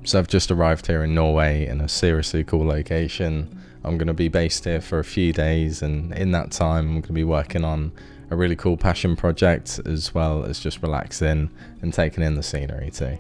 So I've just arrived here in Norway in a seriously cool location. I'm going to be based here for a few days, and in that time I'm going to be working on a really cool passion project, as well as just relaxing and taking in the scenery too.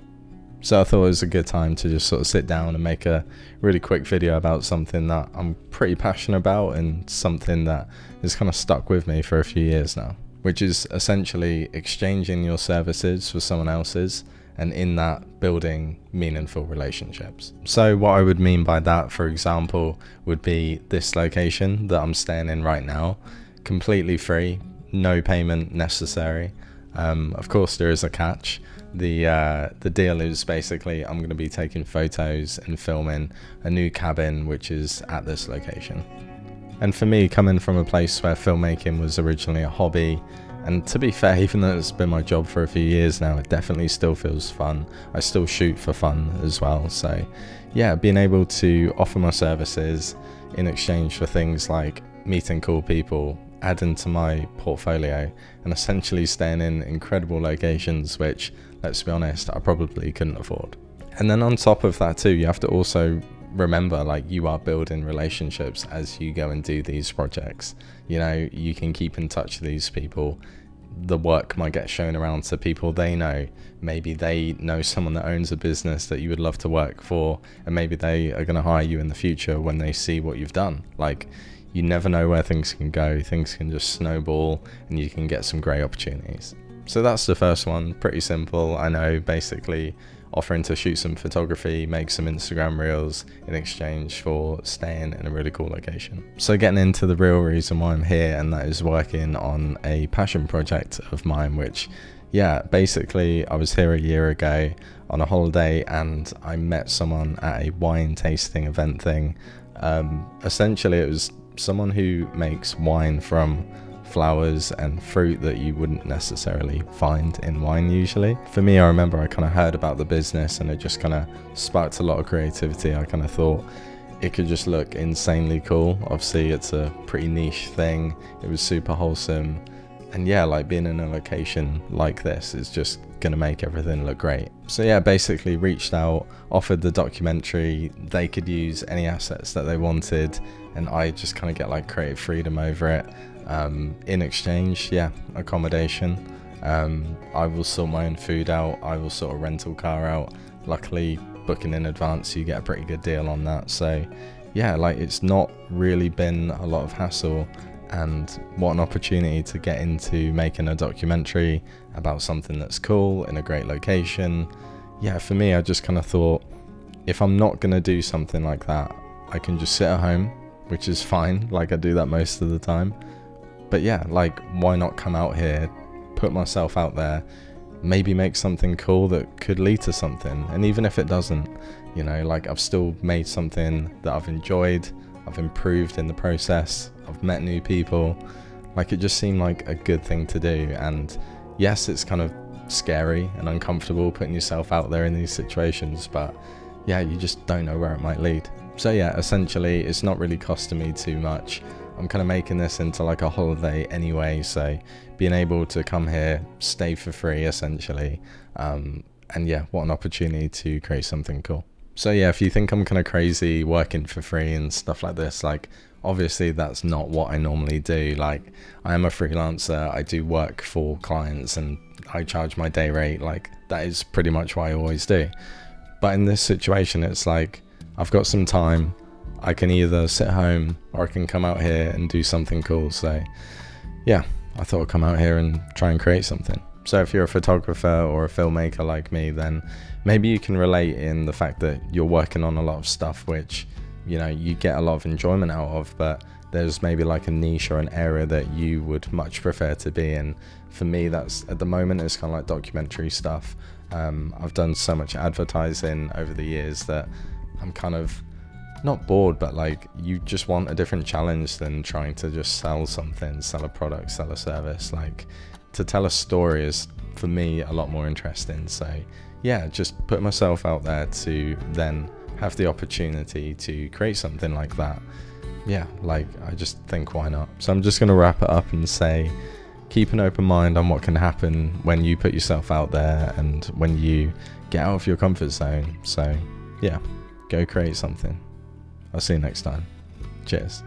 So I thought it was a good time to just sort of sit down and make a really quick video about something that I'm pretty passionate about, and something that has kind of stuck with me for a few years now, which is essentially exchanging your services for someone else's, and in that building meaningful relationships. So what I would mean by that, for example, would be this location that I'm staying in right now, completely free, no payment necessary. Of course there is a catch. The deal is basically I'm going to be taking photos and filming a new cabin which is at this location. And for me, coming from a place where filmmaking was originally a hobby, and to be fair, even though it's been my job for a few years now, it definitely still feels fun. I still shoot for fun as well. So yeah, being able to offer my services in exchange for things like meeting cool people, adding to my portfolio, and essentially staying in incredible locations which, let's be honest, I probably couldn't afford. And then on top of that too, you have to also remember, like, you are building relationships as you go and do these projects. You know, you can keep in touch with these people. The work might get shown around to people they know. Maybe they know someone that owns a business that you would love to work for, and maybe they are going to hire you in the future when they see what you've done. Like, you never know where things can go. Things can just snowball and you can get some great opportunities. So that's the first one. Pretty simple, I know. Basically offering to shoot some photography, make some Instagram reels in exchange for staying in a really cool location. So getting into the real reason why I'm here, and that is working on a passion project of mine, which, yeah, basically I was here a year ago on a holiday and I met someone at a wine tasting event thing. Essentially it was someone who makes wine from flowers and fruit that you wouldn't necessarily find in wine usually. For me, I remember I kind of heard about the business and it just kind of sparked a lot of creativity. I kind of thought it could just look insanely cool. Obviously it's a pretty niche thing. It was super wholesome, and yeah, like, being in a location like this is just gonna make everything look great. So yeah, basically reached out, offered the documentary. They could use any assets that they wanted, and I just kind of get like creative freedom over it. In exchange, yeah, accommodation. I will sort my own food out. I will sort a rental car out. Luckily, booking in advance, you get a pretty good deal on that. So yeah, like, it's not really been a lot of hassle, and what an opportunity to get into making a documentary about something that's cool in a great location. Yeah, for me, I just kind of thought, if I'm not gonna do something like that, I can just sit at home, which is fine. Like, I do that most of the time. But yeah, like, why not come out here, put myself out there, maybe make something cool that could lead to something. And even if it doesn't, you know, like, I've still made something that I've enjoyed, I've improved in the process, I've met new people. Like, it just seemed like a good thing to do. And yes, it's kind of scary and uncomfortable putting yourself out there in these situations, but yeah, you just don't know where it might lead. So yeah, essentially it's not really costing me too much. I'm kind of making this into like a holiday anyway, so being able to come here, stay for free essentially, and yeah, what an opportunity to create something cool. So yeah, if you think I'm kind of crazy working for free and stuff like this, like, obviously that's not what I normally do. Like, I am a freelancer, I do work for clients and I charge my day rate. Like, that is pretty much what I always do. But in this situation, it's like, I've got some time, I can either sit home or I can come out here and do something cool. So yeah, I thought I'd come out here and try and create something. So if you're a photographer or a filmmaker like me, then maybe you can relate in the fact that you're working on a lot of stuff which, you know, you get a lot of enjoyment out of, but there's maybe like a niche or an area that you would much prefer to be in. For me, that's, at the moment, it's kind of like documentary stuff. I've done so much advertising over the years that I'm kind of not bored, but like, you just want a different challenge than trying to just sell something, sell a product, sell a service. Like, to tell a story is, for me, a lot more interesting. So yeah, just put myself out there to then have the opportunity to create something like that. Yeah, like, I just think, why not? So I'm just going to wrap it up and say, keep an open mind on what can happen when you put yourself out there and when you get out of your comfort zone. So yeah, go create something. I'll see you next time. Cheers.